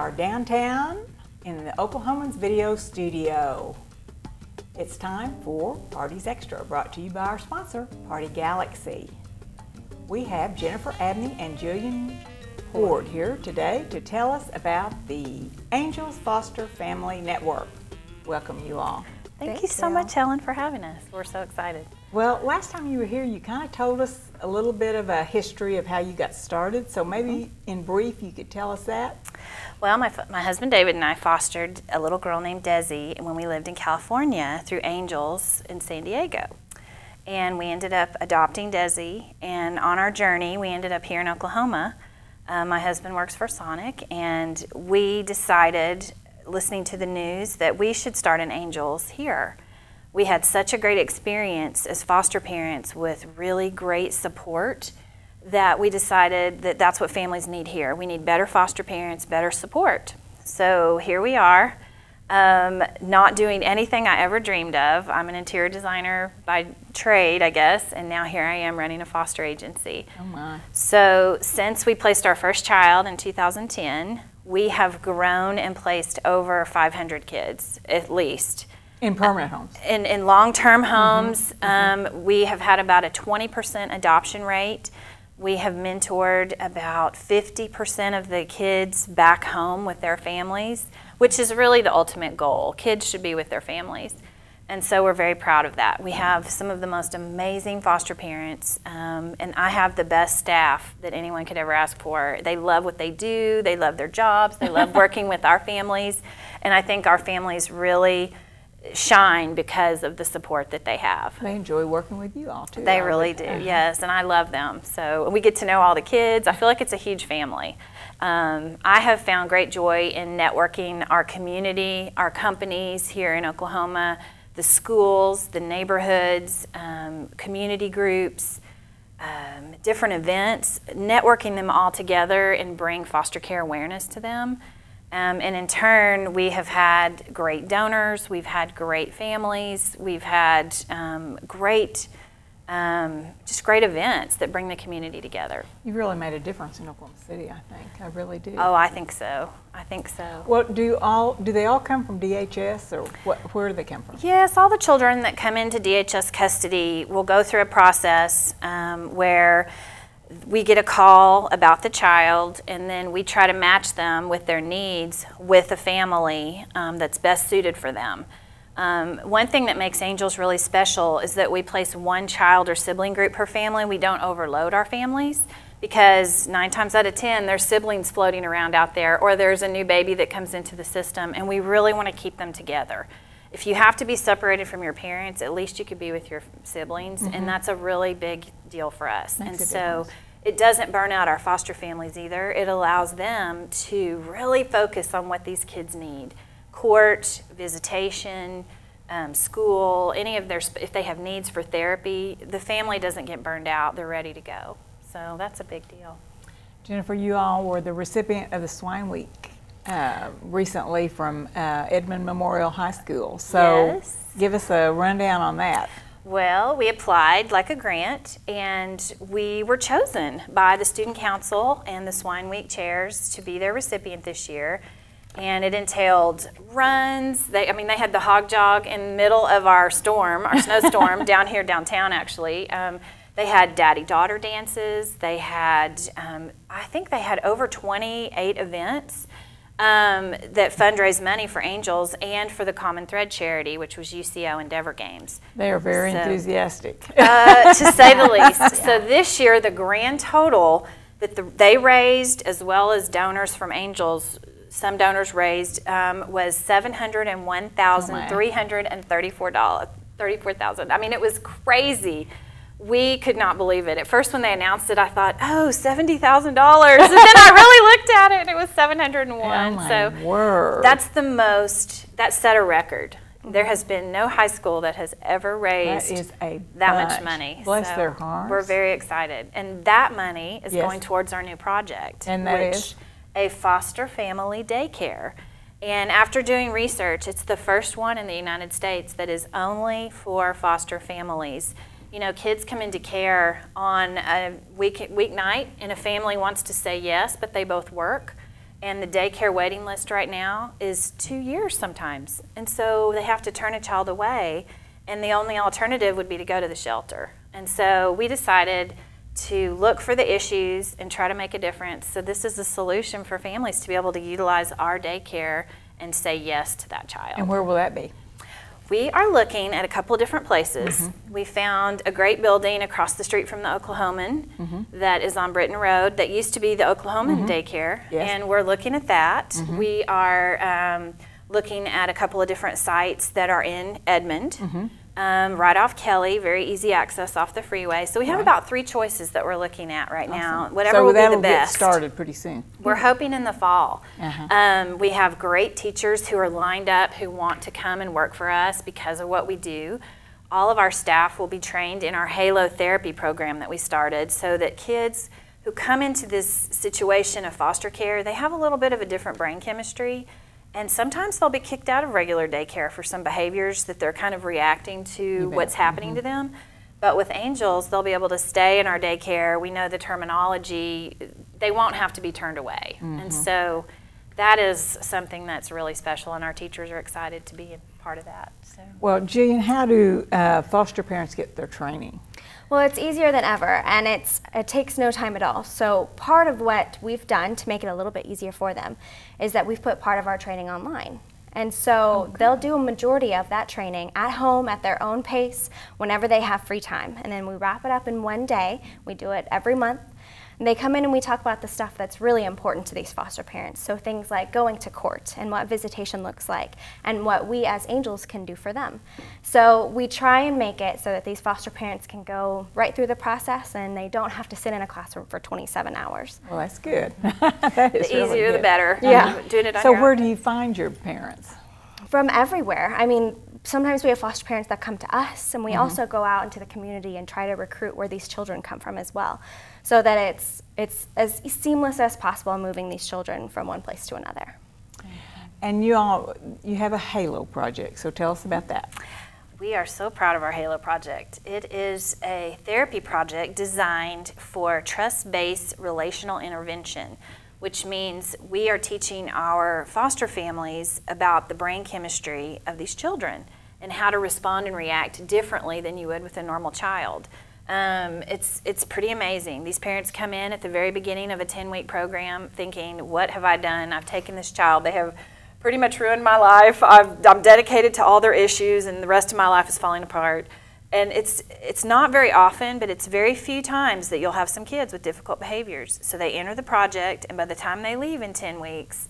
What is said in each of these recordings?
are downtown in the Oklahoman's video studio. It's time for Parties Extra, brought to you by our sponsor, Party Galaxy. We have Jennifer Abney and Jillian Ward here today to tell us about the Angels Foster Family Network. Welcome you all. Thank you so much, Helen, for having us. We're so excited. Well, last time you were here, you kind of told us a little bit of a history of how you got started, so maybe in brief you could tell us that. Well, my husband David and I fostered a little girl named Desi when we lived in California through Angels in San Diego. And we ended up adopting Desi, and on our journey we ended up here in Oklahoma. My husband works for Sonic, and we decided, listening to the news, that we should start an Angels here. We had such a great experience as foster parents with really great support that we decided that that's what families need here. We need better foster parents, better support. So here we are, not doing anything I ever dreamed of. I'm an interior designer by trade, I guess, and now here I am running a foster agency. Oh my. So since we placed our first child in 2010, we have grown and placed over 500 kids, at least. In permanent homes? In long-term homes. We have had about a 20% adoption rate. We have mentored about 50% of the kids back home with their families, which is really the ultimate goal. Kids should be with their families. And so we're very proud of that. We have some of the most amazing foster parents, and I have the best staff that anyone could ever ask for. They love what they do, they love their jobs, they love working with our families, and I think our families really shine because of the support that they have. They enjoy working with you all too. They really do, yes, and I love them. So we get to know all the kids. I feel like it's a huge family. I have found great joy in networking our community, our companies here in Oklahoma, the schools, the neighborhoods, community groups, different events, networking them all together and bring foster care awareness to them. And in turn, we have had great donors, we've had great families, we've had just great events that bring the community together. You've really made a difference in Oklahoma City, I think. I really do. Oh, I think so. I think so. Well, do they all come from DHS, or where do they come from? Yes, all the children that come into DHS custody will go through a process where we get a call about the child, and then we try to match them with their needs with a family that's best suited for them. One thing that makes Angels really special is that we place one child or sibling group per family. We don't overload our families, because 9 times out of 10 there's siblings floating around out there, or there's a new baby that comes into the system, and we really want to keep them together. If you have to be separated from your parents, at least you could be with your siblings, and that's a really big deal for us. And so it doesn't burn out our foster families either. It allows them to really focus on what these kids need. Court, visitation, school, any of their, if they have needs for therapy, the family doesn't get burned out, they're ready to go. So that's a big deal. Jennifer, you all were the recipient of the Swine Week recently from Edmond Memorial High School. So yes. Give us a rundown on that. Well, we applied like a grant, and we were chosen by the Student Council and the Swine Week chairs to be their recipient this year. And it entailed runs. They had the hog jog in the middle of our storm, our snowstorm, down here downtown actually. They had daddy-daughter dances. They had, I think they had over 28 events that fundraise money for Angels and for the Common Thread charity, which was UCO Endeavor Games. They are very enthusiastic. To say the least. Yeah. So this year, the grand total that they raised, as well as donors from Angels, some donors raised, was $701,334. I mean, it was crazy. We could not believe it. At first, when they announced it, I thought, oh, $70,000. And then I really looked at it, and it was 701. Oh my word. That's the most, that set a record. There has been no high school that has ever raised that much money. Bless their hearts. We're very excited. And that money is going towards our new project. And that is? A foster family daycare. And after doing research, it's the first one in the United States that is only for foster families. You know, kids come into care on a weeknight, and a family wants to say yes, but they both work. And the daycare waiting list right now is 2 years sometimes. And so they have to turn a child away, and the only alternative would be to go to the shelter. And so we decided to look for the issues and try to make a difference. So this is a solution for families to be able to utilize our daycare and say yes to that child. And where will that be? We are looking at a couple of different places. We found a great building across the street from the Oklahoman that is on Britton Road that used to be the Oklahoman Daycare, and we're looking at that. We are looking at a couple of different sites that are in Edmond, right off Kelly, very easy access off the freeway. So we have about 3 choices that we're looking at right now. Whatever will be the best. So that'll get started pretty soon. We're hoping in the fall. We have great teachers who are lined up who want to come and work for us because of what we do. All of our staff will be trained in our Hallo therapy program that we started, so that kids who come into this situation of foster care, they have a little bit of a different brain chemistry. And sometimes they'll be kicked out of regular daycare for some behaviors that they're kind of reacting to what's happening to them. But with Angels, they'll be able to stay in our daycare. We know the terminology. They won't have to be turned away. And so that is something that's really special, and our teachers are excited to be a part of that. So. Well, Jillian, how do foster parents get their training? Well, it's easier than ever, and it takes no time at all. So part of what we've done to make it a little bit easier for them is that we've put part of our training online. And so they'll do a majority of that training at home at their own pace whenever they have free time. And then we wrap it up in one day. We do it every month. And they come in and we talk about the stuff that's really important to these foster parents. So things like going to court and what visitation looks like and what we as Angels can do for them. So we try and make it so that these foster parents can go right through the process and they don't have to sit in a classroom for 27 hours. Well, that's good. That is the easier really the better. Yeah. Doing it on so your where own. do you find your parents? From everywhere. I mean, sometimes we have foster parents that come to us, and we also go out into the community and try to recruit where these children come from as well, so that it's as seamless as possible moving these children from one place to another. And you have a Hallo project, so tell us about that. We are so proud of our Hallo project. It is a therapy project designed for trust-based relational intervention, which means we are teaching our foster families about the brain chemistry of these children and how to respond and react differently than you would with a normal child. It's pretty amazing. These parents come in at the very beginning of a 10-week program thinking, what have I done? I've taken this child. They have pretty much ruined my life. I'm dedicated to all their issues, and the rest of my life is falling apart. And it's not very often, but it's very few times that you'll have some kids with difficult behaviors. So they enter the project, and by the time they leave in 10 weeks,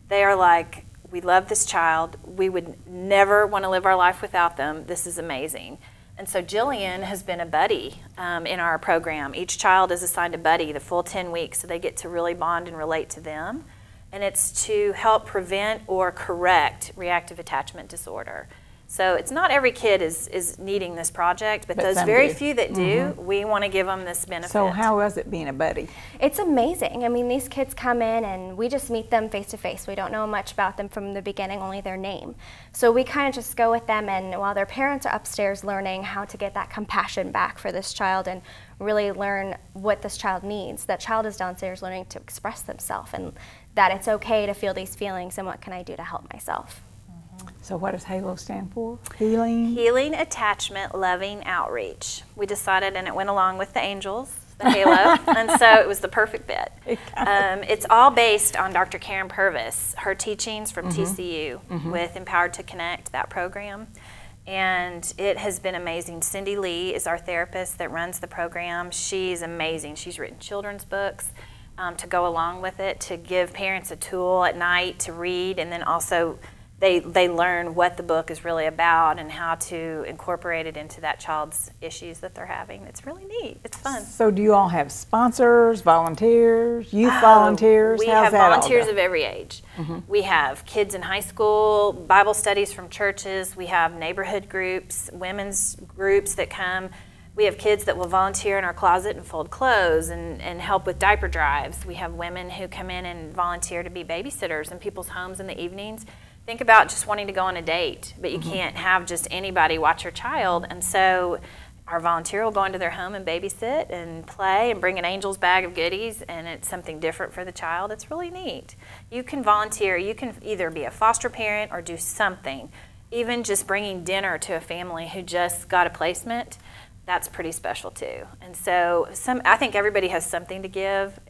they are like, we love this child. We would never want to live our life without them. This is amazing. And so Jillian has been a buddy in our program. Each child is assigned a buddy the full 10 weeks, so they get to really bond and relate to them. And it's to help prevent or correct reactive attachment disorder. So it's not every kid is needing this project, but those very few that do, we want to give them this benefit. So how was it being a buddy? It's amazing. I mean, these kids come in and we just meet them face to face. We don't know much about them from the beginning, only their name. So we kind of just go with them, and while their parents are upstairs learning how to get that compassion back for this child and really learn what this child needs, that child is downstairs learning to express themselves and that it's okay to feel these feelings and what can I do to help myself. So what does Hallo stand for? Healing? Healing, Attachment, Loving, Outreach. We decided, and it went along with the Angels, the Hallo, and so it was the perfect fit. It's all based on Dr. Karen Purvis, her teachings from TCU with Empowered to Connect, that program. And it has been amazing. Cindy Lee is our therapist that runs the program. She's amazing. She's written children's books to go along with it, to give parents a tool at night to read, and then also they learn what the book is really about and how to incorporate it into that child's issues that they're having. It's really neat. It's fun. So do you all have sponsors, volunteers, youth volunteers? We have volunteers of every age. We have kids in high school, Bible studies from churches. We have neighborhood groups, women's groups that come. We have kids that will volunteer in our closet and fold clothes and help with diaper drives. We have women who come in and volunteer to be babysitters in people's homes in the evenings. Think about just wanting to go on a date, but you can't have just anybody watch your child. And so our volunteer will go into their home and babysit and play and bring an angel's bag of goodies, and it's something different for the child. It's really neat. You can volunteer. You can either be a foster parent or do something. Even just bringing dinner to a family who just got a placement, that's pretty special too. And so I think everybody has something to give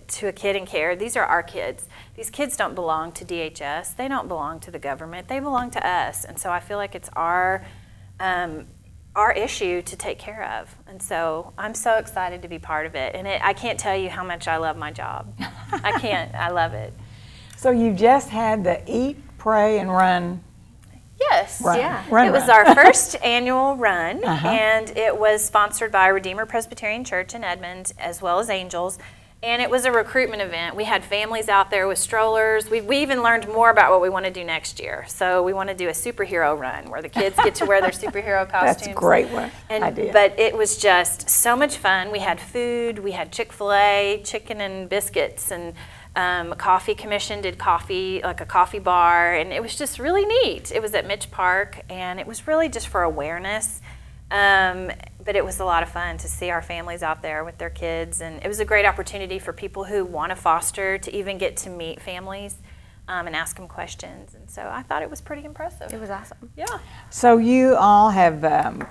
to a kid in care. These are our kids. These kids don't belong to DHS. They don't belong to the government. They belong to us. And so I feel like it's our issue to take care of. And so I'm so excited to be part of it. And I can't tell you how much I love my job. I can't. I love it. So you just had the Eat, Pray, and Run. Yes. Yeah. It was our first annual run, and it was sponsored by Redeemer Presbyterian Church in Edmond, as well as Angels. And it was a recruitment event. We had families out there with strollers. We even learned more about what we want to do next year. So we want to do a superhero run where the kids get to wear their superhero costumes. That's a great idea. But it was just so much fun. We had food. We had Chick-fil-A, chicken and biscuits, and Coffee Commission did coffee, like a coffee bar, and it was just really neat. It was at Mitch Park, and it was really just for awareness. But it was a lot of fun to see our families out there with their kids, and it was a great opportunity for people who want to foster to even get to meet families and ask them questions. And so I thought it was pretty impressive. It was awesome. Yeah. So you all have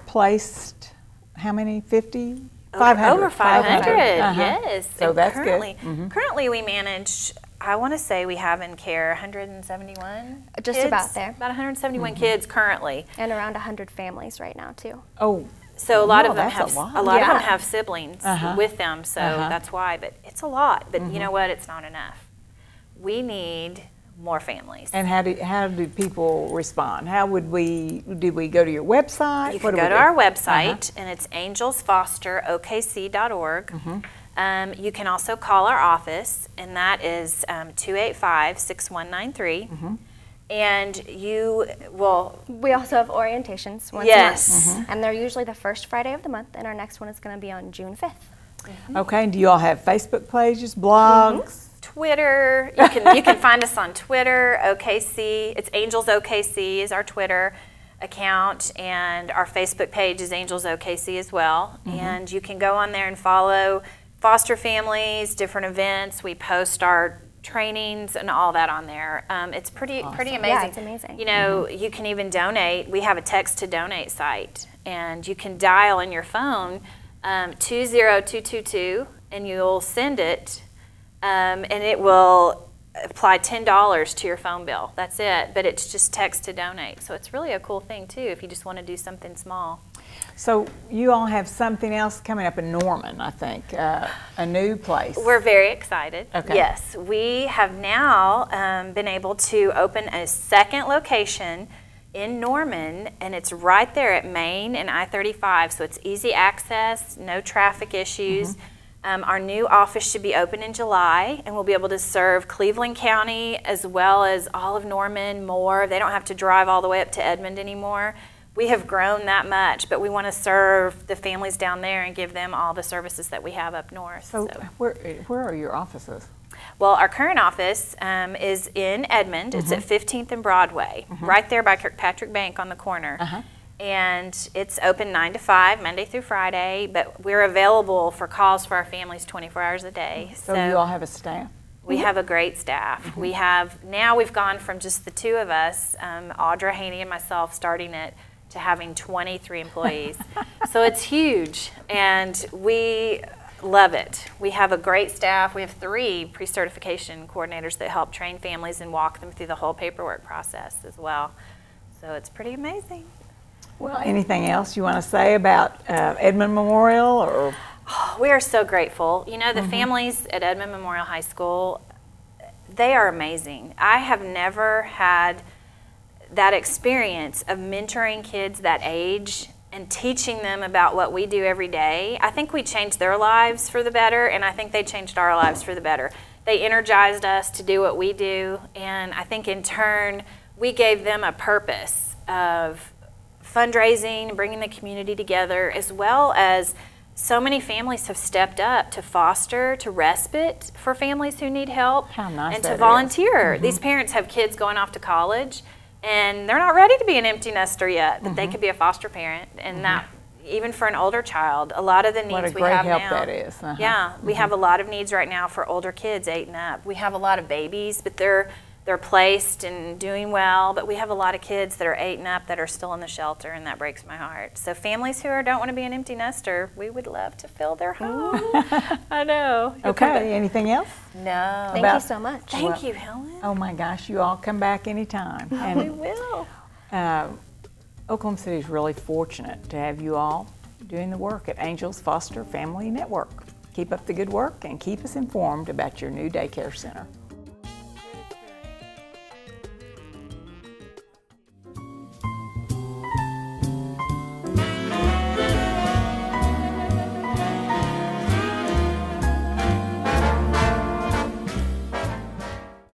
placed how many? 50? 500. Over 500, yes. So and that's currently, good. Currently we manage, I want to say we have in care 171 Just kids, about there. About 171 kids currently. And around 100 families right now, too. Oh, so a lot of them that's have a lot. of them have siblings with them, so Uh-huh. that's why. But it's a lot. But you know what? It's not enough. We need more families. and how do people respond? How would do we go to your website? You What can do go we to do? our website, and it's angelsfosterokc.org. You can also call our office, and that is 285-6193. And you will... We also have orientations once Yes. a month. And they're usually the first Friday of the month, and our next one is going to be on June 5th. Okay, and do you all have Facebook pages, blogs? Twitter. You can find us on Twitter, OKC. It's Angels OKC is our Twitter account, and our Facebook page is Angels OKC as well. And you can go on there and follow foster families, different events. We post our trainings and all that on there. It's pretty amazing. Yeah, it's amazing. You know, you can even donate. We have a text to donate site, and you can dial in your phone 20222, and you'll send it. And it will apply $10 to your phone bill. That's it. But it's just text to donate. So it's really a cool thing, too, if you just want to do something small. So you all have something else coming up in Norman, I think, a new place. We're very excited. Okay. Yes. We have now been able to open a second location in Norman, and it's right there at Main and I-35. So it's easy access, no traffic issues. Our new office should be open in July, and we'll be able to serve Cleveland County as well as all of Norman more. They don't have to drive all the way up to Edmond anymore. We have grown that much, but we want to serve the families down there and give them all the services that we have up north. So where are your offices? Well, our current office is in Edmond. It's at 15th and Broadway, right there by Kirkpatrick Bank on the corner. And it's open 9 to 5, Monday through Friday, but we're available for calls for our families 24 hours a day. So you all have a staff? We have a great staff. Now we've gone from just the two of us, Audra Haney and myself, starting it, to having 23 employees. So it's huge, and we love it. We have a great staff. We have 3 pre-certification coordinators that help train families and walk them through the whole paperwork process as well. So it's pretty amazing. Well, anything else you want to say about Edmond Memorial? Or? Oh, we are so grateful. You know, the families at Edmond Memorial High School, they are amazing. I have never had that experience of mentoring kids that age and teaching them about what we do every day. I think we changed their lives for the better, and I think they changed our lives for the better. They energized us to do what we do, and I think in turn we gave them a purpose of fundraising, bringing the community together, as well as so many families have stepped up to foster, to respite for families who need help, and to volunteer. These parents have kids going off to college, and they're not ready to be an empty nester yet, but they could be a foster parent, and that even for an older child, a lot of the needs What a we great have help now. that is. Yeah, we have a lot of needs right now for older kids 8 and up. We have a lot of babies, but they're placed and doing well, but we have a lot of kids that are 8 and up that are still in the shelter, and that breaks my heart. So families who don't want to be an empty nester, we would love to fill their home. I know. Okay, anything else? No. Thank you so much. Thank you, Helen. Oh my gosh, you all come back anytime. And We will. Oklahoma City is really fortunate to have you all doing the work at Angels Foster Family Network. Keep up the good work and keep us informed about your new daycare center.